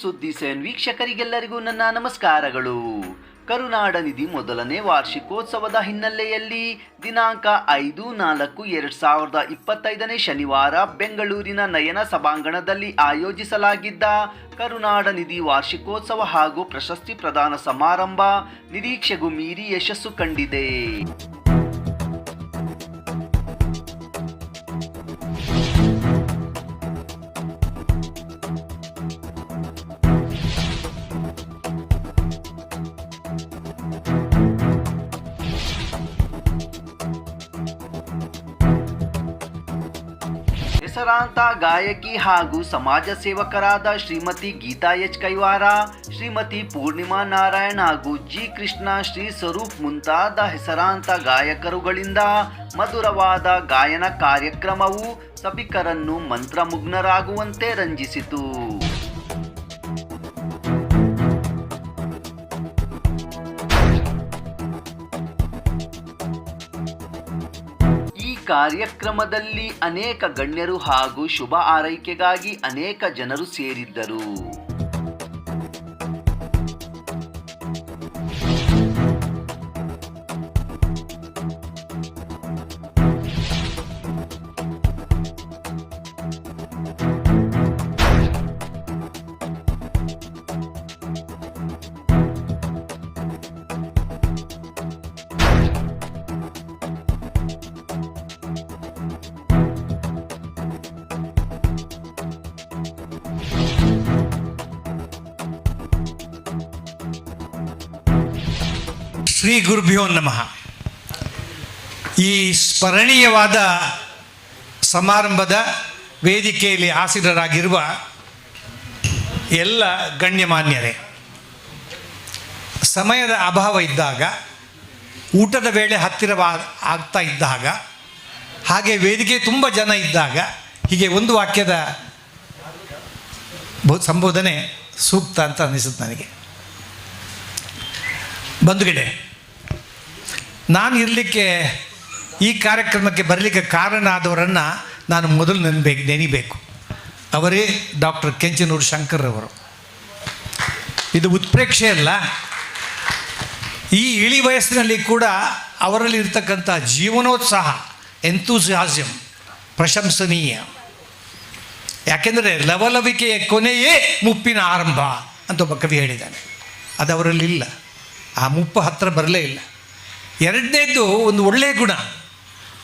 ಸುದ್ದಿ ಸೆವೆನ್ ವೀಕ್ಷಕರಿಗೆಲ್ಲರಿಗೂ ನನ್ನ ನಮಸ್ಕಾರಗಳು. ಕರುನಾಡ ನಿಧಿ ಮೊದಲನೇ ವಾರ್ಷಿಕೋತ್ಸವದ ಹಿನ್ನೆಲೆಯಲ್ಲಿ ದಿನಾಂಕ 5/4/2025 ಶನಿವಾರ ಬೆಂಗಳೂರಿನ ನಯನ ಸಭಾಂಗಣದಲ್ಲಿ ಆಯೋಜಿಸಲಾಗಿದ್ದ ಕರುನಾಡ ನಿಧಿ ವಾರ್ಷಿಕೋತ್ಸವ ಹಾಗೂ ಪ್ರಶಸ್ತಿ ಪ್ರದಾನ ಸಮಾರಂಭ ನಿರೀಕ್ಷೆಗೂ ಮೀರಿ ಯಶಸ್ಸು ಕಂಡಿದೆ. ಹೆಸರಾಂತ ಗಾಯಕಿ ಹಾಗೂ ಸಮಾಜ ಸೇವಕರಾದ ಶ್ರೀಮತಿ ಗೀತಾ ಎಚ್ ಕೈವಾರ, ಶ್ರೀಮತಿ ಪೂರ್ಣಿಮಾ ನಾರಾಯಣ್ ಹಾಗೂ ಜಿ ಕೃಷ್ಣ, ಶ್ರೀ ಸ್ವರೂಪ್ ಮುಂತಾದ ಹೆಸರಾಂತ ಗಾಯಕರುಗಳಿಂದ ಮಧುರವಾದ ಗಾಯನ ಕಾರ್ಯಕ್ರಮವು ಸಭಿಕರನ್ನು ಮಂತ್ರಮುಗ್ನರಾಗುವಂತೆ ರಂಜಿಸಿತು. ಕಾರ್ಯಕ್ರಮದಲ್ಲಿ ಅನೇಕ ಗಣ್ಯರು ಹಾಗೂ ಶುಭ ಆರೈಕೆಗಾಗಿ ಅನೇಕ ಜನರು ಸೇರಿದ್ದರು. ಶ್ರೀ ಗುರುಭ್ಯೋ ನಮಃ. ಈ ಸ್ಮರಣೀಯವಾದ ಸಮಾರಂಭದ ವೇದಿಕೆಯಲ್ಲಿ ಆಸೀನರಾಗಿರುವ ಎಲ್ಲ ಗಣ್ಯಮಾನ್ಯರೇ, ಸಮಯದ ಅಭಾವ ಇದ್ದಾಗ, ಊಟದ ವೇಳೆ ಆಗ್ತಾ ಇದ್ದಾಗ, ಹಾಗೆ ವೇದಿಕೆ ತುಂಬ ಜನ ಇದ್ದಾಗ ಹೀಗೆ ಒಂದು ವಾಕ್ಯದ ಸಂಬೋಧನೆ ಸೂಕ್ತ ಅಂತ ಅನ್ನಿಸುತ್ತೆ ನನಗೆ. ಬಂಧುಗಳೇ, ನಾನು ಇರಲಿಕ್ಕೆ, ಈ ಕಾರ್ಯಕ್ರಮಕ್ಕೆ ಬರಲಿಕ್ಕೆ ಕಾರಣ ಆದವರನ್ನು ನಾನು ಮೊದಲು ನೆನೀಬೇಕು. ಅವರೇ ಡಾಕ್ಟರ್ ಕೆಂಚನೂರು ಶಂಕರ್ರವರು. ಇದು ಉತ್ಪ್ರೇಕ್ಷೆ ಅಲ್ಲ, ಈ ಇಳಿ ವಯಸ್ಸಿನಲ್ಲಿ ಕೂಡ ಅವರಲ್ಲಿ ಇರ್ತಕ್ಕಂಥ ಜೀವನೋತ್ಸಾಹ, ಎಂತೂಸಿಯಾಸಮ್ ಪ್ರಶಂಸನೀಯ. ಯಾಕೆಂದರೆ ಲವಲವಿಕೆಯ ಕೊನೆಯೇ ಮುಪ್ಪಿನ ಆರಂಭ ಅಂತ ಒಬ್ಬ ಕವಿ ಹೇಳಿದ್ದಾನೆ. ಅದು ಅವರಲ್ಲಿಲ್ಲ, ಆ ಮುಪ್ಪು ಹತ್ತಿರ ಬರಲೇ ಇಲ್ಲ. ಎರಡನೇದು ಒಂದು ಒಳ್ಳೆಯ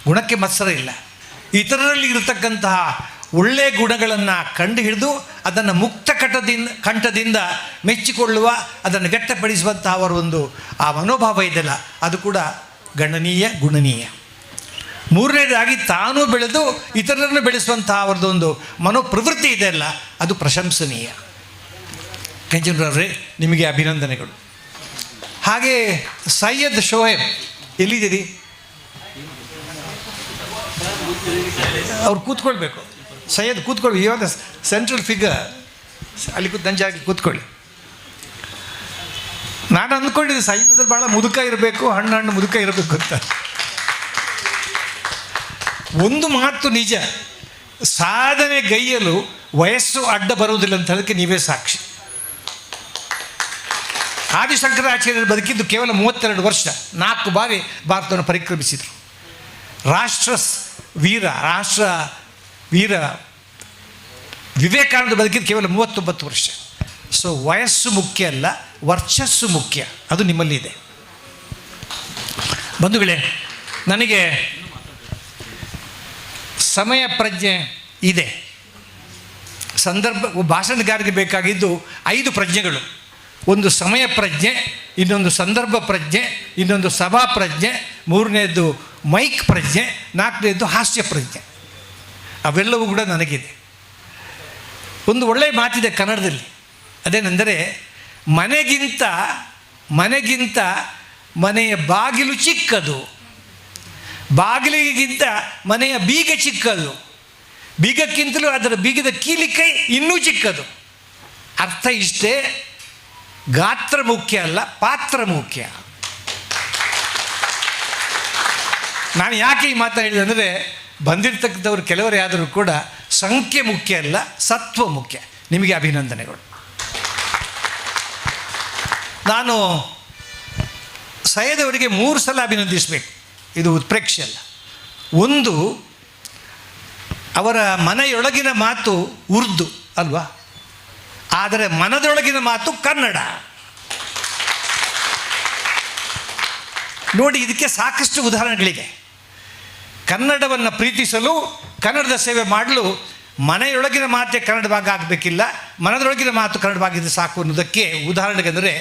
ಗುಣಕ್ಕೆ ಮತ್ಸರ ಇಲ್ಲ. ಇತರರಲ್ಲಿ ಇರತಕ್ಕಂತಹ ಒಳ್ಳೆಯ ಗುಣಗಳನ್ನು ಕಂಡು ಹಿಡಿದು ಅದನ್ನು ಮುಕ್ತ ಕಂಠದಿಂದ ಮೆಚ್ಚಿಕೊಳ್ಳುವ, ಅದನ್ನು ವ್ಯಕ್ತಪಡಿಸುವಂತಹ ಅವರ ಒಂದು ಆ ಮನೋಭಾವ ಇದೆಯಲ್ಲ, ಅದು ಕೂಡ ಗುಣನೀಯ. ಮೂರನೇದಾಗಿ ತಾನೂ ಬೆಳೆದು ಇತರರನ್ನು ಬೆಳೆಸುವಂತಹ ಅವರದೊಂದು ಮನೋಪ್ರವೃತ್ತಿ ಇದೆಯಲ್ಲ, ಅದು ಪ್ರಶಂಸನೀಯ. ಕೆಂಚನೂರವರೇ, ನಿಮಗೆ ಅಭಿನಂದನೆಗಳು. ಹಾಗೆ ಸೈಯದ್ ಶೋಯಬ್ ಎಲ್ಲಿದ್ದೀರಿ? ಅವ್ರು ಕೂತ್ಕೊಳ್ಬೇಕು. ಸೈಯದ್ ಕೂತ್ಕೊಳ್ಳಿ, ಇವಾಗ ಸೆಂಟ್ರಲ್ ಫಿಗರ್ ಅಲ್ಲಿ ನಂಜಾಗಿ ಕೂತ್ಕೊಳ್ಳಿ. ನಾನು ಅಂದ್ಕೊಂಡಿದ್ದೆ ಸೈಯದ್ ಭಾಳ ಮುದುಕ ಇರಬೇಕು, ಹಣ್ಣು ಮುದುಕ ಇರಬೇಕು ಅಂತ. ಒಂದು ಮಾತು ನಿಜ, ಸಾಧನೆ ಗೈಯಲು ವಯಸ್ಸು ಅಡ್ಡ ಬರುವುದಿಲ್ಲ ಅಂತ ಹೇಳೋಕ್ಕೆ ನೀವೇ ಸಾಕ್ಷಿ. ಆದಿಶಂಕರಾಚಾರ್ಯರು ಬದುಕಿದ್ದು ಕೇವಲ 32 ವರ್ಷ, 4 ಬಾರಿ ಭಾರತವನ್ನು ಪರಿಕ್ರಮಿಸಿದರು. ರಾಷ್ಟ್ರ ವೀರ ವಿವೇಕಾನಂದ ಬದುಕಿದ್ದು ಕೇವಲ 39 ವರ್ಷ. ಸೊ ವಯಸ್ಸು ಮುಖ್ಯ ಅಲ್ಲ, ವರ್ಚಸ್ಸು ಮುಖ್ಯ. ಅದು ನಿಮ್ಮಲ್ಲಿದೆ. ಬಂಧುಗಳೇ, ನನಗೆ ಸಮಯ ಪ್ರಜ್ಞೆ ಇದೆ. ಭಾಷಣಗಾರರಿಗೆ ಬೇಕಾಗಿದ್ದು 5 ಪ್ರಜ್ಞೆಗಳು. ಒಂದು ಸಮಯ ಪ್ರಜ್ಞೆ, ಇನ್ನೊಂದು ಸಂದರ್ಭ ಪ್ರಜ್ಞೆ, ಇನ್ನೊಂದು ಸಭಾ ಪ್ರಜ್ಞೆ, ಮೂರನೇದು ಮೈಕ್ ಪ್ರಜ್ಞೆ, 4ನೇದು ಹಾಸ್ಯ ಪ್ರಜ್ಞೆ. ಅವೆಲ್ಲವೂ ಕೂಡ ನನಗಿದೆ. ಒಂದು ಒಳ್ಳೆಯ ಮಾತಿದೆ ಕನ್ನಡದಲ್ಲಿ, ಅದೇನೆಂದರೆ ಮನೆಗಿಂತ ಮನೆಯ ಬಾಗಿಲು ಚಿಕ್ಕದು, ಬಾಗಿಲಿಗಿಂತ ಮನೆಯ ಬೀಗ ಚಿಕ್ಕದು, ಬೀಗಕ್ಕಿಂತಲೂ ಅದರ ಬೀಗದ ಕೀಲಿಕೈ ಇನ್ನೂ ಚಿಕ್ಕದು. ಅರ್ಥ ಇಷ್ಟೇ, ಗಾತ್ರ ಮುಖ್ಯ ಅಲ್ಲ, ಪಾತ್ರ ಮುಖ್ಯ. ನಾನು ಯಾಕೆ ಈ ಮಾತು ಹೇಳಿದೆ ಅಂದರೆ, ಬಂದಿರತಕ್ಕಂಥವ್ರು ಕೆಲವರು ಯಾದರೂ ಕೂಡ ಸಂಖ್ಯೆ ಮುಖ್ಯ ಅಲ್ಲ, ಸತ್ವ ಮುಖ್ಯ. ನಿಮಗೆ ಅಭಿನಂದನೆಗಳು. ನಾನು ಸೈಯದ್ ಅವರಿಗೆ 3 ಸಲ ಅಭಿನಂದಿಸಬೇಕು. ಇದು ಉತ್ಪ್ರೇಕ್ಷೆ ಅಲ್ಲ. ಒಂದು, ಅವರ ಮನೆಯೊಳಗಿನ ಮಾತು ಉರ್ದು ಅಲ್ವಾ, ಆದರೆ ಮನದೊಳಗಿನ ಮಾತು ಕನ್ನಡ. ನೋಡಿ, ಇದಕ್ಕೆ ಸಾಕಷ್ಟು ಉದಾಹರಣೆಗಳಿವೆ. ಕನ್ನಡವನ್ನು ಪ್ರೀತಿಸಲು, ಕನ್ನಡದ ಸೇವೆ ಮಾಡಲು ಮನೆಯೊಳಗಿನ ಮಾತೇ ಕನ್ನಡವಾಗಿ ಆಗಬೇಕಿಲ್ಲ, ಮನದೊಳಗಿನ ಮಾತು ಕನ್ನಡವಾಗಿದ್ದರೆ ಸಾಕು ಅನ್ನೋದಕ್ಕೆ ಉದಾಹರಣೆಗೆಂದರೆ,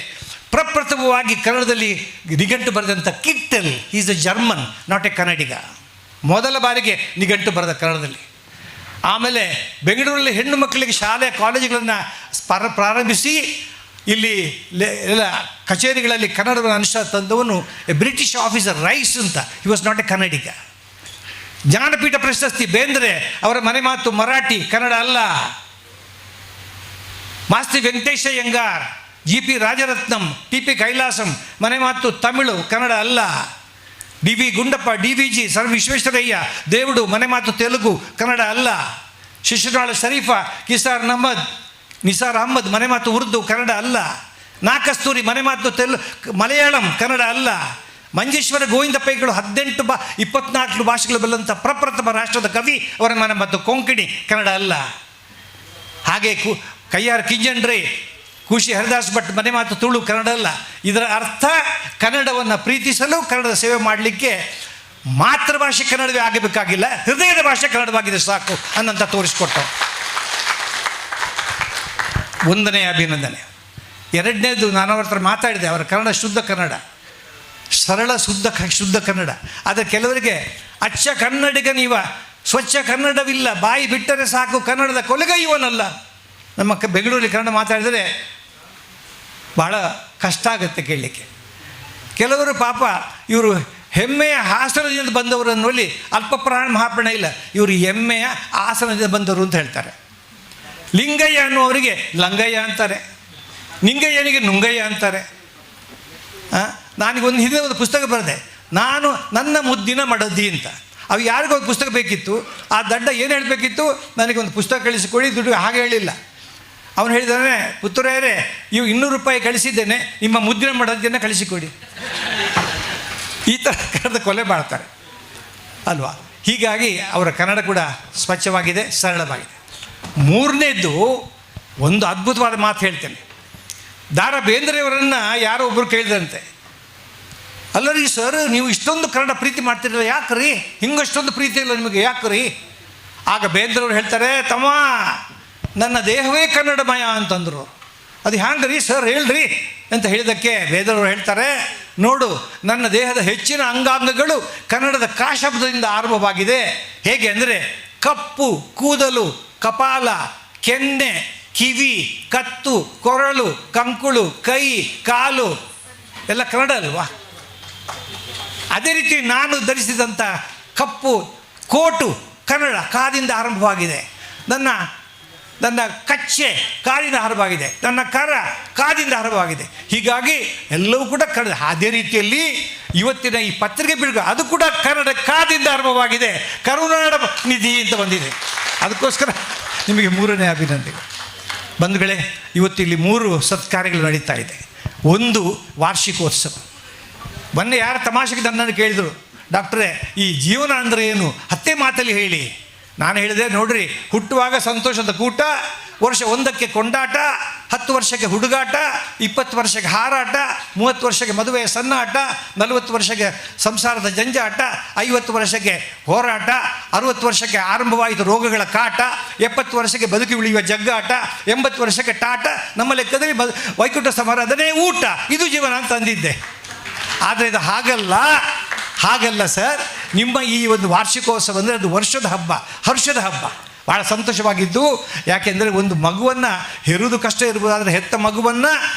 ಪ್ರಪ್ರಥಮವಾಗಿ ಕನ್ನಡದಲ್ಲಿ ನಿಘಂಟು ಬರೆದಂಥ Kittel, is a German, not a Kannadiga. ಮೊದಲ ಬಾರಿಗೆ ನಿಘಂಟು ಬರೆದ ಕನ್ನಡದಲ್ಲಿ. ಆಮೇಲೆ ಬೆಂಗಳೂರಲ್ಲಿ ಹೆಣ್ಣು ಮಕ್ಕಳಿಗೆ ಶಾಲೆ ಕಾಲೇಜುಗಳನ್ನು ಪ್ರಾರಂಭಿಸಿ ಇಲ್ಲಿ ಎಲ್ಲ ಕಚೇರಿಗಳಲ್ಲಿ ಕನ್ನಡವನ್ನು ಅನುಷ್ಠಾನ ತಂದವನು ಎ ಬ್ರಿಟಿಷ್ ಆಫೀಸರ್, ರೈಸ್ ಅಂತ. ಹಿ ವಾಸ್ ನಾಟ್ ಎ ಕನ್ನಡಿಗ. ಜ್ಞಾನಪೀಠ ಪ್ರಶಸ್ತಿ ಬೇಂದ್ರೆ, ಅವರ ಮನೆ ಮಾತು ಮರಾಠಿ, ಕನ್ನಡ ಅಲ್ಲ. ಮಾಸ್ತಿ ವೆಂಕಟೇಶ ಅಯ್ಯಂಗಾರ್, GP ರಾಜರತ್ನಂ, TP ಕೈಲಾಸಂ, ಮನೆ ಮಾತು ತಮಿಳು, ಕನ್ನಡ ಅಲ್ಲ. DV Gundappa, DVG, sir Visvesvaraya, Devudu, ಮನೆ ಮಾತು ತೆಲುಗು, ಕನ್ನಡ ಅಲ್ಲ. ಶಿಶುನಾಳ ಶರೀಫಾ, ನಿಸಾರ್ ಅಹ್ಮದ್, ಮನೆ ಮಾತು ಉರ್ದು, ಕನ್ನಡ ಅಲ್ಲ. ನಾಕಸ್ತೂರಿ, ಮನೆ ಮಾತು ಮಲಯಾಳಂ, ಕನ್ನಡ ಅಲ್ಲ. ಮಂಜೇಶ್ವರ ಗೋವಿಂದ ಪೈಗಳು 24 ಭಾಷೆಗಳು ಬಲ್ಲಂಥ ಪ್ರಪ್ರಥಮ ರಾಷ್ಟ್ರದ ಕವಿ, ಅವರ ಮನೆ ಮಾತು ಕೊಂಕಣಿ, ಕನ್ನಡ ಅಲ್ಲ. ಹಾಗೆ ಕಯ್ಯಾರ್ ಕಿಂಜಂಡ್ರೆ, ಖುಷಿ ಹರಿದಾಸ್ ಭಟ್, ಮನೆ ಮಾತು ತುಳು, ಕನ್ನಡ ಅಲ್ಲ. ಇದರ ಅರ್ಥ, ಕನ್ನಡವನ್ನು ಪ್ರೀತಿಸಲು, ಕನ್ನಡದ ಸೇವೆ ಮಾಡಲಿಕ್ಕೆ ಮಾತೃಭಾಷೆ ಕನ್ನಡವೇ ಆಗಬೇಕಾಗಿಲ್ಲ, ಹೃದಯದ ಭಾಷೆ ಕನ್ನಡವಾಗಿದೆ ಸಾಕು ಅನ್ನಂತ ತೋರಿಸ್ಕೊಟ್ಟ. ಒಂದನೇ ಅಭಿನಂದನೆ. ಎರಡನೇದು, ನಾನು ಅವ್ರ ಹತ್ರ ಮಾತಾಡಿದೆ, ಅವರ ಕನ್ನಡ ಶುದ್ಧ ಕನ್ನಡ, ಸರಳ ಶುದ್ಧ ಕನ್ನಡ. ಆದರೆ ಕೆಲವರಿಗೆ ಅಚ್ಚ ಕನ್ನಡಿಗನೀವ, ಸ್ವಚ್ಛ ಕನ್ನಡವಿಲ್ಲ, ಬಾಯಿ ಬಿಟ್ಟರೆ ಸಾಕು ಕನ್ನಡದ ಕೊಲೆಗೈಯುವನಲ್ಲ. ನಮ್ಮ ಬೆಂಗಳೂರಲ್ಲಿ ಕನ್ನಡ ಮಾತಾಡಿದರೆ ಭಾಳ ಕಷ್ಟ ಆಗುತ್ತೆ ಕೇಳಲಿಕ್ಕೆ. ಕೆಲವರು ಪಾಪ ಇವರು ಹೆಮ್ಮೆಯ ಹಾಸನದಿಂದ ಬಂದವರು ಅನ್ನೋಲ್ಲಿ ಅಲ್ಪ ಪ್ರಾಣ ಮಹಾಪ್ರಾಣ ಇಲ್ಲ, ಇವರು ಹೆಮ್ಮೆಯ ಹಾಸನದಿಂದ ಬಂದವರು ಅಂತ ಹೇಳ್ತಾರೆ. ಲಿಂಗಯ್ಯ ಅನ್ನುವರಿಗೆ ಲಂಗಯ್ಯ ಅಂತಾರೆ, ನಿಂಗಯ್ಯನಿಗೆ ನುಂಗಯ್ಯ ಅಂತಾರೆ. ನನಗೊಂದು ಹಿಂದೆ ಒಂದು ಪುಸ್ತಕ ಬರೆದೆ, ನಾನು ನನ್ನ ಮುದ್ದಿನ ಮಡದಿ ಅಂತ. ಅವು ಯಾರಿಗೂ ಒಂದು ಪುಸ್ತಕ ಬೇಕಿತ್ತು. ಆ ದಡ್ಡ ಏನು ಹೇಳಬೇಕಿತ್ತು, ನನಗೊಂದು ಪುಸ್ತಕ ಕಳಿಸಿಕೊಡಿ, ದುಡ್ಡು ಹಾಗೆ ಹೇಳಿಲ್ಲ. ಅವನು ಹೇಳಿದಾನೆ, ಪುತ್ರರೇ, ಇವು 200 ರೂಪಾಯಿ ಕಳಿಸಿದ್ದೇನೆ, ನಿಮ್ಮ ಮುದ್ದಿನ ಮಡದಿಯನ್ನು ಕಳಿಸಿಕೊಡಿ. ಈ ಥರ ಕನ್ನಡದ ಕೊಲೆ ಮಾಡ್ತಾರೆ ಅಲ್ವಾ. ಹೀಗಾಗಿ ಅವರ ಕನ್ನಡ ಕೂಡ ಸ್ವಚ್ಛವಾಗಿದೆ, ಸರಳವಾಗಿದೆ. ಮೂರನೇದು, ಒಂದು ಅದ್ಭುತವಾದ ಮಾತು ಹೇಳ್ತೇನೆ. ದಾರಾ ಬೇಂದ್ರೆಯವರನ್ನು ಯಾರೋ ಒಬ್ಬರು ಕೇಳಿದಂತೆ, ಅಲ್ಲರಿ ಸರ್, ನೀವು ಇಷ್ಟೊಂದು ಕನ್ನಡ ಪ್ರೀತಿ ಮಾಡ್ತಿರಲ್ಲ, ಯಾಕೆ ರೀ ಹಿಂಗಷ್ಟೊಂದು ಪ್ರೀತಿ ಇಲ್ಲ ನಿಮಗೆ, ಯಾಕೆ ರೀ? ಆಗ ಬೇಂದ್ರವ್ರು ಹೇಳ್ತಾರೆ, ತಮ್ಮ, ನನ್ನ ದೇಹವೇ ಕನ್ನಡಮಯ ಅಂತಂದರು. ಅದು ಹ್ಯಾಂಗೆ ರೀ ಸರ್, ಹೇಳ್ರಿ ಅಂತ ಹೇಳಿದ್ದಕ್ಕೆ ಬೇಂದ್ರವ್ರು ಹೇಳ್ತಾರೆ, ನೋಡು, ನನ್ನ ದೇಹದ ಹೆಚ್ಚಿನ ಅಂಗಾಂಗಗಳು ಕನ್ನಡದ ಕ ಶಬ್ದದಿಂದ ಆರಂಭವಾಗಿದೆ. ಹೇಗೆ ಅಂದರೆ, ಕಪ್ಪು ಕೂದಲು, ಕಪಾಲ, ಕೆನ್ನೆ, ಕಿವಿ, ಕತ್ತು, ಕೊರಳು, ಕಂಕುಳು, ಕೈ, ಕಾಲು ಎಲ್ಲ ಕನ್ನಡ ಅಲ್ವಾ? ಅದೇ ರೀತಿ ನಾನು ಧರಿಸಿದಂಥ ಕಪ್ಪು ಕೋಟು ಕನ್ನಡ, ಕಾದಿಂದ ಆರಂಭವಾಗಿದೆ. ನನ್ನ ಕಚ್ಚೆ ಕಾದಿಂದ ಆರಂಭವಾಗಿದೆ, ನನ್ನ ಕರ ಕಾದಿಂದ ಆರಂಭವಾಗಿದೆ. ಹೀಗಾಗಿ ಎಲ್ಲವೂ ಕೂಡ ಕನ್ನಡ. ಅದೇ ರೀತಿಯಲ್ಲಿ ಇವತ್ತಿನ ಈ ಪತ್ರಿಕೆ ಬಿಡುಗಡೆ, ಅದು ಕೂಡ ಕನ್ನಡ ಕಾದಿಂದ ಆರಂಭವಾಗಿದೆ. ಕರುನಾಡ ನಿಧಿ ಅಂತ ಬಂದಿದೆ. ಅದಕ್ಕೋಸ್ಕರ ನಿಮಗೆ 3ನೇ ಅಭಿನಂದನೆ. ಬಂಧುಗಳೇ, ಇವತ್ತಿಲ್ಲಿ 3 ಸತ್ಕಾರ್ಯಗಳು ನಡೀತಾ ಇದೆ. ಒಂದು, ವಾರ್ಷಿಕೋತ್ಸವ. ಮೊನ್ನೆ ಯಾರು ತಮಾಷೆಗೆ ನನ್ನನ್ನು ಕೇಳಿದರು, ಡಾಕ್ಟ್ರೇ, ಈ ಜೀವನ ಅಂದರೆ ಏನು, 10 ಮಾತಲ್ಲಿ ಹೇಳಿ. ನಾನು ಹೇಳಿದೆ, ನೋಡ್ರಿ, ಹುಟ್ಟುವಾಗ ಸಂತೋಷದ ಕೂಟ, ವರ್ಷ 1ಕ್ಕೆ ಕೊಂಡಾಟ, 10 ವರ್ಷಕ್ಕೆ ಹುಡುಗಾಟ, 20 ವರ್ಷಕ್ಕೆ ಹಾರಾಟ, 30 ವರ್ಷಕ್ಕೆ ಮದುವೆಯ ಸನ್ನಾಟ, 40 ವರ್ಷಕ್ಕೆ ಸಂಸಾರದ ಜಂಜಾಟ, 50 ವರ್ಷಕ್ಕೆ ಹೋರಾಟ, 60 ವರ್ಷಕ್ಕೆ ಆರಂಭವಾಯಿತು ರೋಗಗಳ ಕಾಟ, 70 ವರ್ಷಕ್ಕೆ ಬದುಕಿ ಉಳಿಯುವ ಜಗ್ಗಾಟ, 80 ವರ್ಷಕ್ಕೆ ಟಾಟ, ನಮ್ಮ ಲೆಕ್ಕದಲ್ಲಿ ವೈಕುಂಠ ಸಮಾರಾಧನೆ ಊಟ, ಇದು ಜೀವನ ಅಂತ ಅಂದಿದ್ದೆ. ಆದರೆ ಇದು ಹಾಗಲ್ಲ ಸರ್. ನಿಮ್ಮ ಈ ಒಂದು ವಾರ್ಷಿಕೋತ್ಸವ ಅಂದರೆ ಅದು ವರ್ಷದ ಹಬ್ಬ, ಹರ್ಷದ ಹಬ್ಬ. ಭಾಳ ಸಂತೋಷವಾಗಿದ್ದು, ಯಾಕೆಂದರೆ ಒಂದು ಮಗುವನ್ನು ಹೆರುವುದು ಕಷ್ಟ ಇರ್ಬೋದಾದರೆ, ಹೆತ್ತ ಮಗುವನ್ನು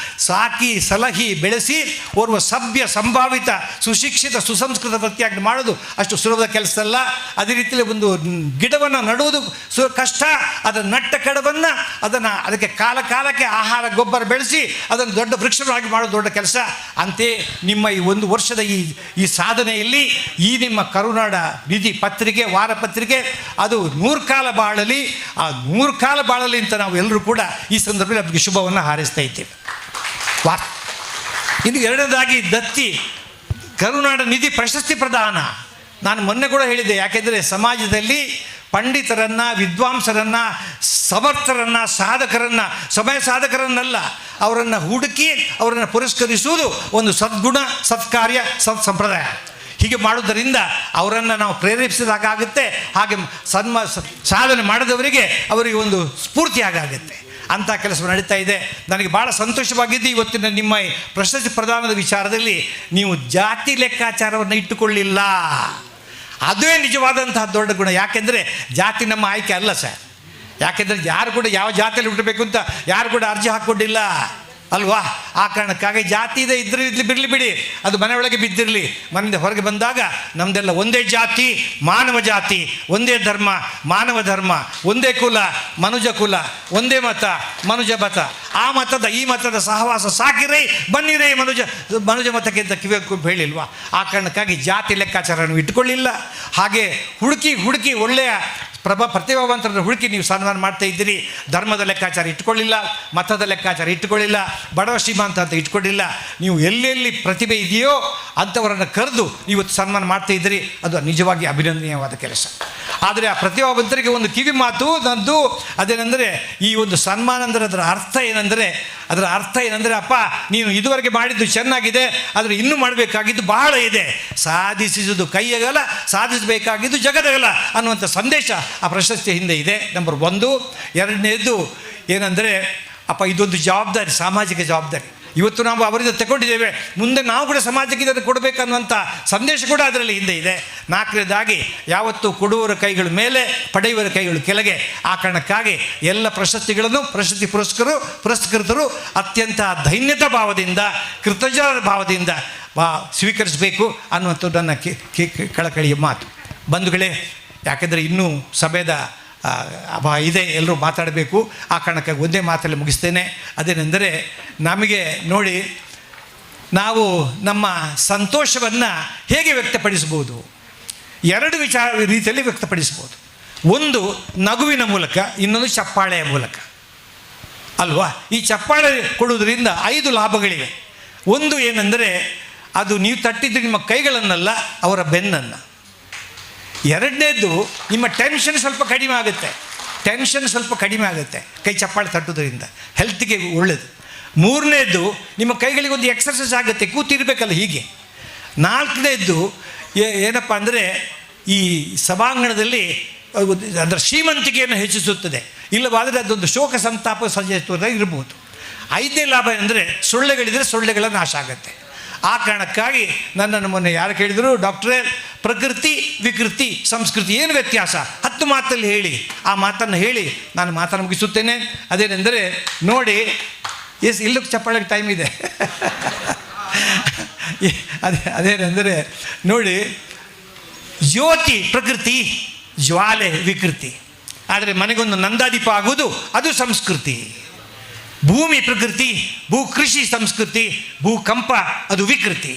ಸಾಕಿ ಸಲಹಿ ಬೆಳೆಸಿ ಓರ್ವ ಸಭ್ಯ ಸಂಭಾವಿತ ಸುಶಿಕ್ಷಿತ ಸುಸಂಸ್ಕೃತ ವ್ಯಕ್ತಿಯಾಗಿ ಮಾಡೋದು ಅಷ್ಟು ಸುಲಭದ ಕೆಲಸ ಅಲ್ಲ. ಅದೇ ರೀತಿಯಲ್ಲಿ ಒಂದು ಗಿಡವನ್ನು ನಡುವುದು ಕಷ್ಟ, ಅದನ್ನು ನಟ್ಟ ಕಡವನ್ನು ಅದಕ್ಕೆ ಕಾಲಕ್ಕೆ ಆಹಾರ ಗೊಬ್ಬರ ಬೆಳೆಸಿ ಅದನ್ನು ದೊಡ್ಡ ವೃಕ್ಷವಾಗಿ ಮಾಡೋದು ದೊಡ್ಡ ಕೆಲಸ. ಅಂತೆ ನಿಮ್ಮ ಈ 1 ವರ್ಷದ ಈ ಸಾಧನೆಯಲ್ಲಿ ಈ ನಿಮ್ಮ ಕರುನಾಡ ನಿಧಿ ಪತ್ರಿಕೆ, ವಾರ ಪತ್ರಿಕೆ, ಅದು 100 ಕಾಲ ಬಾಳಲಿ. ಆ 100 ಕಾಲ ಬಾಳಲಿ ಅಂತ ನಾವು ಎಲ್ಲರೂ ಕೂಡ ಈ ಸಂದರ್ಭದಲ್ಲಿ ಅದಕ್ಕೆ ಶುಭವನ್ನು ಹಾರೈಸ್ತಾ ಇದ್ದೇವೆ. ಇನ್ನು ಎರಡನೇದಾಗಿ ದತ್ತಿ ಕರುನಾಡ ನಿಧಿ ಪ್ರಶಸ್ತಿ ಪ್ರದಾನ. ನಾನು ಮೊನ್ನೆ ಕೂಡ ಹೇಳಿದ್ದೆ, ಯಾಕೆಂದರೆ ಸಮಾಜದಲ್ಲಿ ಪಂಡಿತರನ್ನು, ವಿದ್ವಾಂಸರನ್ನು, ಸಮರ್ಥರನ್ನು, ಸಾಧಕರನ್ನು, ಸಮಯ ಸಾಧಕರನ್ನೆಲ್ಲ ಅವರನ್ನು ಹುಡುಕಿ ಅವರನ್ನು ಪುರಸ್ಕರಿಸುವುದು ಒಂದು ಸದ್ಗುಣ, ಸತ್ಕಾರ್ಯ, ಸಂಪ್ರದಾಯ. ಹೀಗೆ ಮಾಡುವುದರಿಂದ ಅವರನ್ನು ನಾವು ಪ್ರೇರೇಪಿಸಿದಾಗುತ್ತೆ. ಹಾಗೆ ಸಾಧನೆ ಮಾಡಿದವರಿಗೆ ಅವರಿಗೆ ಒಂದು ಸ್ಫೂರ್ತಿಯಾಗುತ್ತೆ. ಅಂಥ ಕೆಲಸ ನಡೀತಾ ಇದೆ. ನನಗೆ ಭಾಳ ಸಂತೋಷವಾಗಿದ್ದು ಇವತ್ತಿನ ನಿಮ್ಮ ಪ್ರಶಸ್ತಿ ಪ್ರದಾನದ ವಿಚಾರದಲ್ಲಿ ನೀವು ಜಾತಿ ಲೆಕ್ಕಾಚಾರವನ್ನು ಇಟ್ಟುಕೊಳ್ಳಿಲ್ಲ. ಅದೇ ನಿಜವಾದಂತಹ ದೊಡ್ಡ ಗುಣ. ಯಾಕೆಂದರೆ ಜಾತಿ ನಮ್ಮ ಆಯ್ಕೆ ಅಲ್ಲ ಸರ್. ಯಾಕೆಂದರೆ ಯಾರು ಕೂಡ ಯಾವ ಜಾತಿಯಲ್ಲಿ ಹುಟ್ಟಬೇಕು ಅಂತ ಯಾರು ಕೂಡ ಅರ್ಜಿ ಹಾಕ್ಕೊಂಡಿಲ್ಲ ಅಲ್ವಾ? ಆ ಕಾರಣಕ್ಕಾಗಿ ಜಾತಿ ಇದೆ, ಇದ್ರಲ್ಲಿ ಬಿರಲಿ ಬಿಡಿ, ಅದು ಮನೆ ಒಳಗೆ ಬಿದ್ದಿರಲಿ. ಮನೆಯಿಂದ ಹೊರಗೆ ಬಂದಾಗ ನಮ್ಮದೆಲ್ಲ ಒಂದೇ ಜಾತಿ, ಮಾನವ ಜಾತಿ, ಒಂದೇ ಧರ್ಮ, ಮಾನವ ಧರ್ಮ, ಒಂದೇ ಕುಲ, ಮನುಜ ಕುಲ, ಒಂದೇ ಮತ, ಮನುಜ ಮತ. ಆ ಮತದ ಈ ಮತದ ಸಹವಾಸ ಸಾಕಿರೈ ಬನ್ನಿರೈ ಮನುಜ ಮತಕ್ಕೆ ಅಂತ ಕಿವಿ ಹೇಳಿಲ್ವಾ? ಆ ಕಾರಣಕ್ಕಾಗಿ ಜಾತಿ ಲೆಕ್ಕಾಚಾರವನ್ನು ಇಟ್ಕೊಳ್ಳಿಲ್ಲ. ಹಾಗೆ ಹುಡುಕಿ ಒಳ್ಳೆಯ ಪ್ರತಿಭಾವಂತರನ್ನು ಹುಡುಕಿ ನೀವು ಸನ್ಮಾನ ಮಾಡ್ತಾ ಇದ್ದೀರಿ. ಧರ್ಮದ ಲೆಕ್ಕಾಚಾರ ಇಟ್ಕೊಳ್ಳಿಲ್ಲ, ಮತದ ಲೆಕ್ಕಾಚಾರ ಇಟ್ಕೊಳ್ಳಿಲ್ಲ, ಬಡವ ಶ್ರೀಮಂತ ಅಂತ ಇಟ್ಕೊಳ್ಳಿಲ್ಲ. ನೀವು ಎಲ್ಲೆಲ್ಲಿ ಪ್ರತಿಭೆ ಇದೆಯೋ ಅಂಥವರನ್ನು ಕರೆದು ಇವತ್ತು ಸನ್ಮಾನ ಮಾಡ್ತಾ ಇದ್ದೀರಿ. ಅದು ನಿಜವಾಗಿ ಅಭಿನಂದನೀಯವಾದ ಕೆಲಸ. ಆದರೆ ಆ ಪ್ರತಿಭಾವಂತರಿಗೆ ಒಂದು ಕಿವಿ ಮಾತು ನಂದು, ಅದೇನೆಂದರೆ ಈ ಒಂದು ಸನ್ಮಾನ ಅಂದರೆ ಅದರ ಅರ್ಥ ಏನಂದರೆ ಅಪ್ಪ ನೀನು ಇದುವರೆಗೆ ಮಾಡಿದ್ದು ಚೆನ್ನಾಗಿದೆ, ಆದರೆ ಇನ್ನೂ ಮಾಡಬೇಕಾಗಿದ್ದು ಬಹಳ ಇದೆ. ಸಾಧಿಸಿದುದು ಕೈಯಗಲ, ಸಾಧಿಸಬೇಕಾಗಿದ್ದು ಜಗದಗಲ ಅನ್ನುವಂಥ ಸಂದೇಶ ಆ ಪ್ರಶಸ್ತಿ ಹಿಂದೆ ಇದೆ. ನಂಬರ್ 1. ಎರಡನೇದು ಏನಂದರೆ ಅಪ್ಪ ಇದೊಂದು ಜವಾಬ್ದಾರಿ, ಸಾಮಾಜಿಕ ಜವಾಬ್ದಾರಿ. ಇವತ್ತು ನಾವು ಅವರಿಂದ ತಗೊಂಡಿದ್ದೇವೆ, ಮುಂದೆ ನಾವು ಕೂಡ ಸಮಾಜಕ್ಕೆ ಇದನ್ನು ಕೊಡಬೇಕನ್ನುವಂಥ ಸಂದೇಶ ಕೂಡ ಅದರಲ್ಲಿ ಹಿಂದೆ ಇದೆ. 4ನೇದಾಗಿ ಯಾವತ್ತೂ ಕೊಡುವವರ ಕೈಗಳ ಮೇಲೆ, ಪಡೆಯುವವರ ಕೈಗಳು ಕೆಳಗೆ. ಆ ಕಾರಣಕ್ಕಾಗಿ ಎಲ್ಲ ಪ್ರಶಸ್ತಿಗಳನ್ನು ಪ್ರಶಸ್ತಿ ಪುರಸ್ಕೃತರು ಅತ್ಯಂತ ದೈನ್ಯತಾ ಭಾವದಿಂದ, ಕೃತಜ್ಞ ಭಾವದಿಂದ ಸ್ವೀಕರಿಸಬೇಕು ಅನ್ನುವಂಥದ್ದು ನನ್ನ ಕಳಕಳಿಯ ಮಾತು. ಬಂಧುಗಳೇ, ಯಾಕೆಂದರೆ ಇನ್ನೂ ಸಮಯದ ಇದೆ, ಎಲ್ಲರೂ ಮಾತಾಡಬೇಕು. ಆ ಕಾರಣಕ್ಕಾಗಿ ಒಂದೇ ಮಾತಲ್ಲಿ ಮುಗಿಸ್ತೇನೆ. ಅದೇನೆಂದರೆ ನಮಗೆ ನೋಡಿ, ನಾವು ನಮ್ಮ ಸಂತೋಷವನ್ನು ಹೇಗೆ ವ್ಯಕ್ತಪಡಿಸ್ಬೋದು? 2 ರೀತಿಯಲ್ಲಿ ವ್ಯಕ್ತಪಡಿಸ್ಬೋದು. ಒಂದು ನಗುವಿನ ಮೂಲಕ, ಇನ್ನೊಂದು ಚಪ್ಪಾಳೆಯ ಮೂಲಕ ಅಲ್ವಾ? ಈ ಚಪ್ಪಾಳೆ ಕೊಡುವುದರಿಂದ 5 ಲಾಭಗಳಿವೆ. ಒಂದು ಏನೆಂದರೆ ಅದು ನೀವು ತಟ್ಟಿದ್ದು ನಿಮ್ಮ ಕೈಗಳನ್ನಲ್ಲ, ಅವರ ಬೆನ್ನನ್ನು. 2ನೇದು ನಿಮ್ಮ ಟೆನ್ಷನ್ ಸ್ವಲ್ಪ ಕಡಿಮೆ ಆಗುತ್ತೆ ಕೈ ಚಪ್ಪಾಳೆ ತಟ್ಟುವುದರಿಂದ, ಹೆಲ್ತ್ಗೆ ಒಳ್ಳೆಯದು. 3ನೇದು ನಿಮ್ಮ ಕೈಗಳಿಗೆ ಒಂದು ಎಕ್ಸರ್ಸೈಸ್ ಆಗುತ್ತೆ, ಕೂತಿರ್ಬೇಕಲ್ಲ ಹೀಗೆ. 4ನೇದು ಏನಪ್ಪ ಅಂದರೆ ಈ ಸಭಾಂಗಣದಲ್ಲಿ ಅದರ ಶ್ರೀಮಂತಿಕೆಯನ್ನು ಹೆಚ್ಚಿಸುತ್ತದೆ, ಇಲ್ಲವಾದರೆ ಅದೊಂದು ಶೋಕ ಸಂತಾಪ ಸಜ್ಜಿಸುವುದ ಇರ್ಬೋದು. 5ನೇ ಲಾಭ ಅಂದರೆ ಸೊಳ್ಳೆಗಳಿದ್ದರೆ ಸೊಳ್ಳೆಗಳ ನಾಶ ಆಗುತ್ತೆ. ಆ ಕಾರಣಕ್ಕಾಗಿ ನನ್ನನ್ನು ಮೊನ್ನೆ ಯಾರು ಕೇಳಿದರು, ಡಾಕ್ಟ್ರೇ ಪ್ರಕೃತಿ, ವಿಕೃತಿ, ಸಂಸ್ಕೃತಿ ಏನು ವ್ಯತ್ಯಾಸ? 10 ಮಾತಲ್ಲಿ ಹೇಳಿ. ಆ ಮಾತನ್ನು ಹೇಳಿ ನಾನು ಮಾತನ್ನು ಮುಗಿಸುತ್ತೇನೆ. ಅದೇನೆಂದರೆ ನೋಡಿ, ಇಲ್ಲಕ್ಕೆ ಚಪ್ಪಾಳೆಗೆ ಟೈಮ್ ಇದೆ. ಅದೇನೆಂದರೆ ನೋಡಿ, ಜ್ಯೋತಿ ಪ್ರಕೃತಿ, ಜ್ವಾಲೆ ವಿಕೃತಿ. ಆದರೆ ಮನೆಗೊಂದು ನಂದಾದೀಪ ಆಗುವುದು ಅದು ಸಂಸ್ಕೃತಿ. ಭೂಮಿ ಪ್ರಕೃತಿ, ಕೃಷಿ ಸಂಸ್ಕೃತಿ, ಭೂಕಂಪ ಅದು ವಿಕೃತಿ.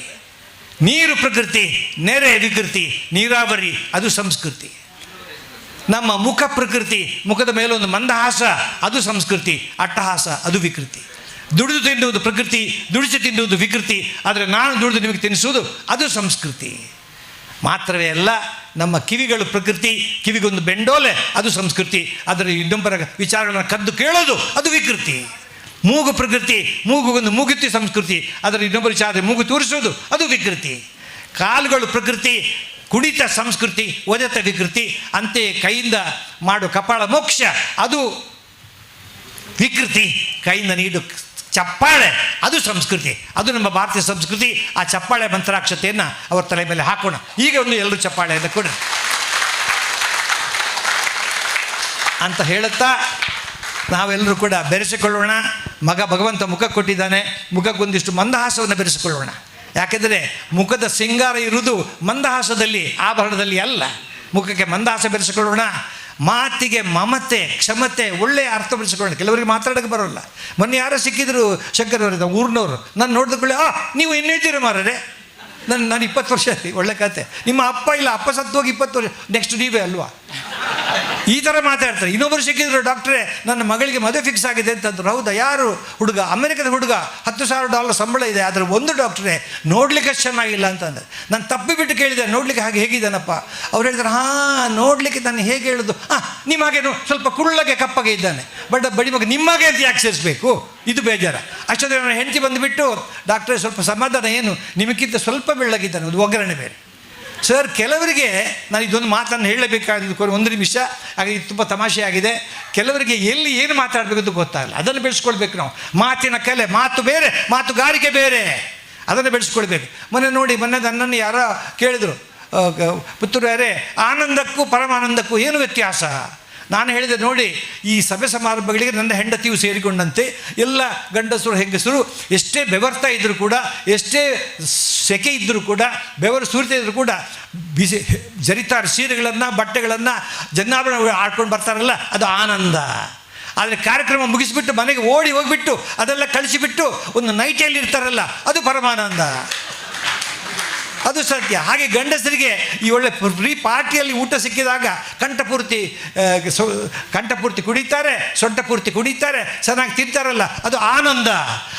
ನೀರು ಪ್ರಕೃತಿ, ನೆರೆ ವಿಕೃತಿ, ನೀರಾವರಿ ಅದು ಸಂಸ್ಕೃತಿ. ನಮ್ಮ ಮುಖ ಪ್ರಕೃತಿ, ಮುಖದ ಮೇಲೊಂದು ಮಂದಹಾಸ ಅದು ಸಂಸ್ಕೃತಿ, ಅಟ್ಟಹಾಸ ಅದು ವಿಕೃತಿ. ದುಡಿದು ತಿನ್ನುವುದು ಪ್ರಕೃತಿ, ದುಡಿಸಿ ತಿನ್ನುವುದು ವಿಕೃತಿ. ಆದರೆ ನಾನು ದುಡಿದು ನಿಮಗೆ ತಿನ್ನಿಸುವುದು ಅದು ಸಂಸ್ಕೃತಿ. ಮಾತ್ರವೇ ಅಲ್ಲ, ನಮ್ಮ ಕಿವಿಗಳು ಪ್ರಕೃತಿ, ಕಿವಿಗೊಂದು ಬೆಂಡೋಲೆ ಅದು ಸಂಸ್ಕೃತಿ. ಅದರ ಇನ್ನೊಬ್ಬರ ವಿಚಾರಗಳನ್ನು ಕದ್ದು ಕೇಳೋದು ಅದು ವಿಕೃತಿ. ಮೂಗು ಪ್ರಕೃತಿ, ಮೂಗುಗೊಂದು ಮೂಗುತಿ ಸಂಸ್ಕೃತಿ. ಅದರ ಇನ್ನೊಬ್ಬರು ವಿಚಾರ ಮೂಗು ತೋರಿಸೋದು ಅದು ವಿಕೃತಿ. ಕಾಲುಗಳು ಪ್ರಕೃತಿ, ಕುಡಿತ ಸಂಸ್ಕೃತಿ, ಒದೆತ ವಿಕೃತಿ. ಅಂತೆಯೇ ಕೈಯಿಂದ ಮಾಡೋ ಕಪಾಳ ಮೋಕ್ಷ ಅದು ವಿಕೃತಿ. ಕೈಯಿಂದ ನೀಡು ಚಪ್ಪಾಳೆ ಅದು ಸಂಸ್ಕೃತಿ, ಅದು ನಮ್ಮ ಭಾರತೀಯ ಸಂಸ್ಕೃತಿ. ಆ ಚಪ್ಪಾಳೆ ಮಂತ್ರಾಕ್ಷತೆಯನ್ನು ಅವರ ತಲೆ ಮೇಲೆ ಹಾಕೋಣ. ಈಗ ಒಂದು ಎಲ್ಲರೂ ಚಪ್ಪಾಳೆಯನ್ನು ಕೊಡಿ ಅಂತ ಹೇಳುತ್ತಾ ನಾವೆಲ್ಲರೂ ಕೂಡ ಬೆರೆಸಿಕೊಳ್ಳೋಣ. ಭಗವಂತ ಮುಖ ಕೊಟ್ಟಿದ್ದಾನೆ, ಮುಖಕ್ಕೊಂದಿಷ್ಟು ಮಂದಹಾಸವನ್ನು ಬೆರೆಸಿಕೊಳ್ಳೋಣ. ಯಾಕೆಂದರೆ ಮುಖದ ಸಿಂಗಾರ ಇರುವುದು ಮಂದಹಾಸದಲ್ಲಿ, ಆಭರಣದಲ್ಲಿ ಅಲ್ಲ. ಮುಖಕ್ಕೆ ಮಂದಹಾಸ ಬೆರೆಸಿಕೊಳ್ಳೋಣ. ಮಾತಿಗೆ ಮಮತೆ, ಕ್ಷಮತೆ, ಒಳ್ಳೆಯ ಅರ್ಥ ಬೆಳೆಸಿಕೊಳ್ಳೋಣ. ಕೆಲವರಿಗೆ ಮಾತಾಡೋಕ್ಕೆ ಬರೋಲ್ಲ. ಮೊನ್ನೆ ಯಾರೋ ಸಿಕ್ಕಿದ್ರು, ಶಂಕರವರಿದ್ದ ಊರಿನವರು. ನಾನು ನೋಡಿದ್ಕೊಳ್ಳಿ, ನೀವು ಇನ್ನೇಳ್ತೀರ ಮಾರರೆ, ನಾನು 20 ವರ್ಷ ಒಳ್ಳೆ ಕತೆ. ನಿಮ್ಮ ಅಪ್ಪ ಇಲ್ಲ, ಅಪ್ಪ ಸತ್ತು ಹೋಗಿ 20 ವರ್ಷ, ನೆಕ್ಸ್ಟ್ ನೀವೇ ಅಲ್ವಾ? ಈ ಥರ ಮಾತಾಡ್ತಾರೆ. ಇನ್ನೊಬ್ಬರು ಸಿಕ್ಕಿದ್ರು, ಡಾಕ್ಟ್ರೇ ನನ್ನ ಮಗಳಿಗೆ ಮದುವೆ ಫಿಕ್ಸ್ ಆಗಿದೆ ಅಂತಂದ್ರು. ಹೌದಾ, ಯಾರು ಹುಡುಗ? ಅಮೆರಿಕದ ಹುಡುಗ, $10,000 ಸಂಬಳ ಇದೆ, ಆದರೆ ಒಂದು ಡಾಕ್ಟ್ರೇ ನೋಡಲಿಕ್ಕೆ ಚೆನ್ನಾಗಿಲ್ಲ ಅಂತಂದರೆ. ನಾನು ತಪ್ಪಿಬಿಟ್ಟು ಕೇಳಿದೆ, ನೋಡಲಿಕ್ಕೆ ಹಾಗೆ ಹೇಗಿದ್ದಾನಪ್ಪ? ಅವ್ರು ಹೇಳಿದ್ರು, ಹಾಂ ನೋಡಲಿಕ್ಕೆ ನಾನು ಹೇಗೆ ಹೇಳೋದು, ನಿಮ್ಮ ಹಾಗೆ ಸ್ವಲ್ಪ ಕುಳ್ಳಗೆ ಕಪ್ಪಗೆ ಇದ್ದಾನೆ, ಬಡಿ ಮಗ ನಿಮ್ಮಾಗೆ ಅಂತ ಯಾಕೆ ಸೇರಿಸ್ಬೇಕು? ಇದು ಬೇಜಾರ. ಅಷ್ಟೊಂದು ನನ್ನ ಹೆಂಡತಿ ಬಂದುಬಿಟ್ಟು, ಡಾಕ್ಟ್ರೇ ಸ್ವಲ್ಪ ಸಮಾಧಾನ, ಏನು ನಿಮಗಿಂತ ಸ್ವಲ್ಪ ಬೆಳ್ಳಗಿದ್ದಾನೆ, ಅದು ಒಗ್ಗರಣೆ ಬೇರೆ. ಸರ್, ಕೆಲವರಿಗೆ ನಾನು ಇದೊಂದು ಮಾತನ್ನು ಹೇಳಬೇಕಾದ ಒಂದು ನಿಮಿಷ, ಹಾಗೆ ಇದು ತುಂಬ ತಮಾಷೆ ಆಗಿದೆ. ಕೆಲವರಿಗೆ ಎಲ್ಲಿ ಏನು ಮಾತಾಡಬೇಕು ಅಂತ ಗೊತ್ತಾಗಲ್ಲ. ಅದನ್ನು ಬೆಳೆಸ್ಕೊಳ್ಬೇಕು ನಾವು. ಮಾತಿನ ಕಲೆ, ಮಾತು ಬೇರೆ, ಮಾತುಗಾರಿಕೆ ಬೇರೆ, ಅದನ್ನು ಬೆಳೆಸ್ಕೊಳ್ಬೇಕು. ಮೊನ್ನೆ ನನ್ನನ್ನು ಯಾರೋ ಕೇಳಿದರು, ಪುತ್ತೂರೇ, ಆನಂದಕ್ಕೂ ಪರಮಾನಂದಕ್ಕೂ ಏನು ವ್ಯತ್ಯಾಸ? ನಾನು ಹೇಳಿದೆ, ನೋಡಿ, ಈ ಸಭೆ ಸಮಾರಂಭಗಳಿಗೆ ನನ್ನ ಹೆಂಡತಿಯು ಸೇರಿಕೊಂಡಂತೆ ಎಲ್ಲ ಗಂಡಸರು ಹೆಂಗಸರು ಎಷ್ಟೇ ಬೆವರ್ತಾ ಇದ್ದರೂ ಕೂಡ, ಎಷ್ಟೇ ಸೆಕೆ ಇದ್ದರೂ ಕೂಡ, ಬೆವರು ಸುರಿತಾ ಇದ್ದರೂ ಕೂಡ ಬಿಸಿ ಜರಿತಾರೆ ಸೀರೆಗಳನ್ನು, ಬಟ್ಟೆಗಳನ್ನು, ಜನ್ನಾಭರಣ ಆಡ್ಕೊಂಡು ಬರ್ತಾರಲ್ಲ, ಅದು ಆನಂದ. ಆದರೆ ಕಾರ್ಯಕ್ರಮ ಮುಗಿಸಿಬಿಟ್ಟು ಮನೆಗೆ ಓಡಿ ಹೋಗಿಬಿಟ್ಟು ಅದೆಲ್ಲ ಕಳಿಸಿಬಿಟ್ಟು ಒಂದು ನೈಟಿಯಲ್ಲಿ ಇರ್ತಾರಲ್ಲ, ಅದು ಪರಮಾನಂದ, ಅದು ಸತ್ಯ. ಹಾಗೆ ಗಂಡಸರಿಗೆ ಈ ಒಳ್ಳೆ ಫ್ರೀ ಪಾರ್ಟಿಯಲ್ಲಿ ಊಟ ಸಿಕ್ಕಿದಾಗ ಕಂಠಪೂರ್ತಿ ಕುಡಿತಾರೆ, ಸೊಂಟ ಪೂರ್ತಿ ಕುಡಿತಾರೆ, ಚೆನ್ನಾಗಿ ತಿಂತಾರಲ್ಲ, ಅದು ಆನಂದ.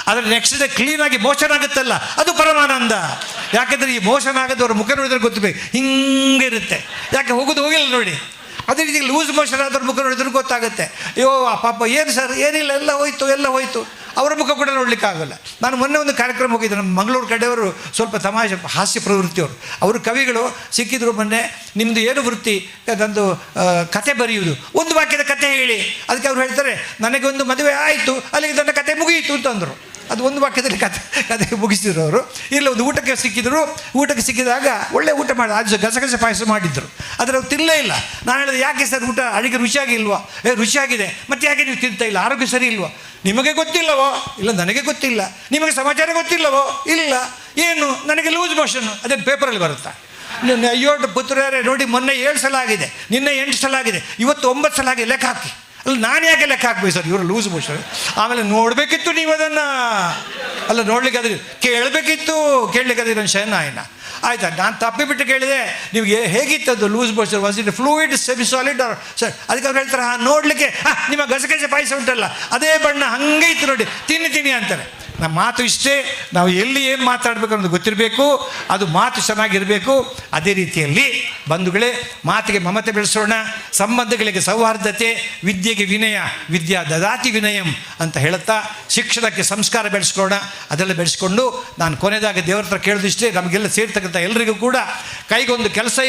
ಆದರೆ ನೆಕ್ಸ್ಟ್ ಡೇ ಕ್ಲೀನಾಗಿ ಮೋಷನ್ ಆಗುತ್ತಲ್ಲ, ಅದು ಪರಮಾನಂದ. ಯಾಕೆಂದರೆ ಈ ಮೋಷನ್ ಆಗೋದವ್ರ ಮುಖ ನೋಡಿದ್ರೆ ಗೊತ್ತಬೇಕು, ಹಿಂಗೆ ಇರುತ್ತೆ. ಯಾಕೆ ಹೋಗಿಲ್ಲ ನೋಡಿ. ಅದೇ ರೀತಿ ಲೂಸ್ ಮೋಷನ್ ಆದವ್ರ ಮುಖ ನೋಡಿದ್ರೆ ಗೊತ್ತಾಗುತ್ತೆ, ಅಯ್ಯೋ ಪಾಪ ಏನು ಸರ್, ಏನಿಲ್ಲ, ಎಲ್ಲ ಹೋಯ್ತು. ಅವರ ಮುಖ ಕೂಡ ನೋಡಲಿಕ್ಕಾಗಲ್ಲ. ನಾನು ಮೊನ್ನೆ ಒಂದು ಕಾರ್ಯಕ್ರಮ ಹೋಗಿದ್ದೆ, ನಮ್ಮ ಮಂಗಳೂರು ಕಡೆಯವರು, ಸ್ವಲ್ಪ ತಮಾಷೆ ಹಾಸ್ಯ ಪ್ರವೃತ್ತಿಯವರು. ಅವರು ಕವಿಗಳು ಸಿಕ್ಕಿದ್ರು ಮೊನ್ನೆ. ನಿಮ್ಮದು ಏನು ವೃತ್ತಿ? ನಂದು ಕತೆ ಬರೆಯುವುದು. ಒಂದು ವಾಕ್ಯದ ಕತೆ ಹೇಳಿ. ಅದಕ್ಕೆ ಅವ್ರು ಹೇಳ್ತಾರೆ, ನನಗೊಂದು ಮದುವೆ ಆಯಿತು, ಅಲ್ಲಿಗೆ ನನ್ನ ಕತೆ ಮುಗಿಯಿತು ಅಂತಂದರು. ಅದು ಒಂದು ವಾಕ್ಯದಲ್ಲಿ ಕತೆ ಮುಗಿಸಿದ್ರು ಅವರು. ಇಲ್ಲ, ಒಂದು ಊಟಕ್ಕೆ ಸಿಕ್ಕಿದಾಗ ಒಳ್ಳೆ ಊಟ ಮಾಡಿ, ಅದು ಗಸಗಸೆ ಪಾಯಸ ಮಾಡಿದ್ರು. ಆದರೆ ಅವ್ರು ತಿನ್ನಲೇ ಇಲ್ಲ. ನಾನು ಹೇಳಿದೆ, ಯಾಕೆ ಸರ್ ಊಟ ಅಡುಗೆ ರುಚಿಯಾಗಿಲ್ವಾ? ರುಚಿಯಾಗಿದೆ, ಮತ್ತೆ ಯಾಕೆ ನೀವು ತಿಂತಾ ಇಲ್ಲ? ಆರೋಗ್ಯ ಸರಿ ಇಲ್ವಾ? ನಿಮಗೆ ಗೊತ್ತಿಲ್ಲವೋ? ಇಲ್ಲ, ನನಗೆ ಗೊತ್ತಿಲ್ಲ. ನಿಮಗೆ ಸಮಾಚಾರ ಗೊತ್ತಿಲ್ಲವೋ? ಇಲ್ಲ. ಏನು? ನನಗೆ ಲೂಸ್ ಮೋಷನ್ನು. ಅದೇನು ಪೇಪರಲ್ಲಿ ಬರುತ್ತಾ? ಅಯ್ಯೋ ಪುತ್ರರೇ, ನೋಡಿ, ಮೊನ್ನೆ 7 ಸಲ ಆಗಿದೆ, ನಿನ್ನೆ 8 ಸಲ ಆಗಿದೆ, ಇವತ್ತು 9 ಸಲ ಆಗಿದೆ, ಲೆಕ್ಕ ಹಾಕಿ. ಅಲ್ಲ, ನಾನು ಯಾಕೆ ಲೆಕ್ಕ ಹಾಕ್ಬೇಕು ಸರ್? ಇವರು ಲೂಸ್ ಮೋಷನ್. ಆಮೇಲೆ ನೋಡಬೇಕಿತ್ತು ನೀವು ಅದನ್ನು, ಅಲ್ಲ ನೋಡ್ಲಿಕ್ಕೆ ಅದ್ರಿ ಕೇಳಲಿಕ್ಕೆ ಅದ್ರಿ ನನ್ನ ಶಯನ ಆಯ್ತಾ? ನಾನು ತಪ್ಪಿಬಿಟ್ಟು ಕೇಳಿದೆ, ನಿಮಗೆ ಹೇಗಿತ್ತದು loose motion? Was it fluid, semi solid or sir? ಅದಕ್ಕೆ ಅವ್ರು ಹೇಳ್ತಾರೆ, ನೋಡಲಿಕ್ಕೆ ನಿಮ್ಮ ಗಸಗಸೆ ಪಾಯಸ ಉಂಟಲ್ಲ, ಅದೇ ಬಣ್ಣ ಹಂಗೆ ಇತ್ತು ನೋಡಿ, ತಿನ್ನಿ ಅಂತಾರೆ. ನಮ್ಮ ಮಾತು ಇಷ್ಟೇ, ನಾವು ಎಲ್ಲಿ ಏನು ಮಾತಾಡಬೇಕು ಅನ್ನೋದು ಗೊತ್ತಿರಬೇಕು, ಅದು ಮಾತು ಚೆನ್ನಾಗಿರಬೇಕು. ಅದೇ ರೀತಿಯಲ್ಲಿ ಬಂಧುಗಳೇ, ಮಾತಿಗೆ ಮಮತೆ ಬೆಳೆಸೋಣ, ಸಂಬಂಧಗಳಿಗೆ ಸೌಹಾರ್ದತೆ, ವಿದ್ಯೆಗೆ ವಿನಯ, ವಿದ್ಯಾ ದದಾತಿ ವಿನಯಂ ಅಂತ ಹೇಳುತ್ತಾ, ಶಿಕ್ಷಣಕ್ಕೆ ಸಂಸ್ಕಾರ ಬೆಳೆಸ್ಕೋಣ. ಅದೆಲ್ಲ ಬೆಳೆಸ್ಕೊಂಡು ನಾನು ಕೊನೆಯದಾಗಿ ದೇವರ ಹತ್ರ ಕೇಳೋದಿಷ್ಟೇ, ನಮಗೆಲ್ಲ ಸೇರ್ತಕ್ಕಂಥ ಎಲ್ಲರಿಗೂ ಕೂಡ ಕೈಗೊಂದು ಕೆಲಸ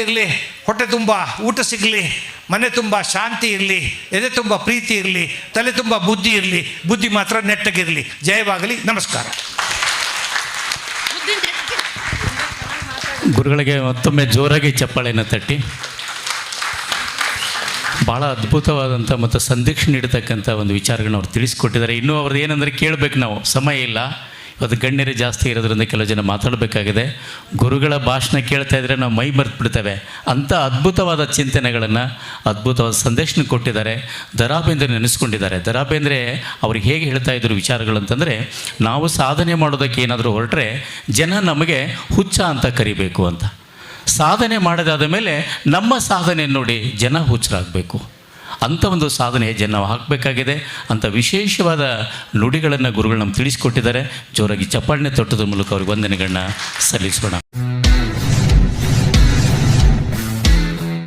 ಇರಲಿ, ಹೊಟ್ಟೆ ತುಂಬ ಊಟ ಸಿಗಲಿ, ಮನೆ ತುಂಬ ಶಾಂತಿ ಇರಲಿ, ಎದೆ ತುಂಬ ಪ್ರೀತಿ ಇರಲಿ, ತಲೆ ತುಂಬ ಬುದ್ಧಿ ಇರಲಿ, ಬುದ್ಧಿ ಮಾತ್ರ ನೆಟ್ಟಗಿರಲಿ. ಜಯವಾಗಲಿ. ನಮಸ್ಕಾರ. ಗುರುಗಳಿಗೆ ಮತ್ತೊಮ್ಮೆ ಜೋರಾಗಿ ಚಪ್ಪಾಳೆಯನ್ನು ತಟ್ಟಿ. ಭಾಳ ಅದ್ಭುತವಾದಂಥ ಮತ್ತು ಸಂದೇಶ ನೀಡತಕ್ಕಂಥ ಒಂದು ವಿಚಾರಗಳನ್ನ ಅವ್ರು ತಿಳಿಸ್ಕೊಟ್ಟಿದ್ದಾರೆ. ಇನ್ನೂ ಅವ್ರದ್ದು ಏನಂದರೆ ಕೇಳಬೇಕು, ನಾವು ಸಮಯ ಇಲ್ಲ, ಇವತ್ತು ಗಣ್ಯರೇ ಜಾಸ್ತಿ ಇರೋದ್ರಿಂದ ಕೆಲವು ಜನ ಮಾತಾಡಬೇಕಾಗಿದೆ. ಗುರುಗಳ ಭಾಷಣ ಕೇಳ್ತಾ ಇದ್ದರೆ ನಾವು ಮೈ ಮರೆತು ಬಿಡ್ತೇವೆ. ಅಂಥ ಅದ್ಭುತವಾದ ಚಿಂತನೆಗಳನ್ನು, ಅದ್ಭುತವಾದ ಸಂದೇಶನ ಕೊಟ್ಟಿದ್ದಾರೆ. ದ ರಾ ಬೇಂದ್ರೆ ನೆನೆಸ್ಕೊಂಡಿದ್ದಾರೆ. ದ ರಾ ಬೇಂದ್ರೆ ಅವ್ರಿಗೆ ಹೇಗೆ ಹೇಳ್ತಾ ಇದ್ರು ವಿಚಾರಗಳಂತಂದರೆ, ನಾವು ಸಾಧನೆ ಮಾಡೋದಕ್ಕೆ ಏನಾದರೂ ಹೊರಟ್ರೆ ಜನ ನಮಗೆ ಹುಚ್ಚ ಅಂತ ಕರಿಬೇಕು ಅಂತ. ಸಾಧನೆ ಮಾಡೋದಾದ ಮೇಲೆ ನಮ್ಮ ಸಾಧನೆ ನೋಡಿ ಜನ ಹುಚ್ಚರಾಗಬೇಕು. ಅಂಥ ಒಂದು ಸಾಧನೆ ಹೆಜ್ಜೆ ನಾವು ಹಾಕಬೇಕಾಗಿದೆ. ಅಂಥ ವಿಶೇಷವಾದ ನುಡಿಗಳನ್ನು ಗುರುಗಳು ನಮ್ಗೆ ತಿಳಿಸ್ಕೊಟ್ಟಿದ್ದಾರೆ. ಜೋರಾಗಿ ಚಪ್ಪಾಳೆ ತಟ್ಟೋದ್ರ ಮೂಲಕ ಅವ್ರಿಗೆ ವಂದನೆಗಳನ್ನ ಸಲ್ಲಿಸೋಣ.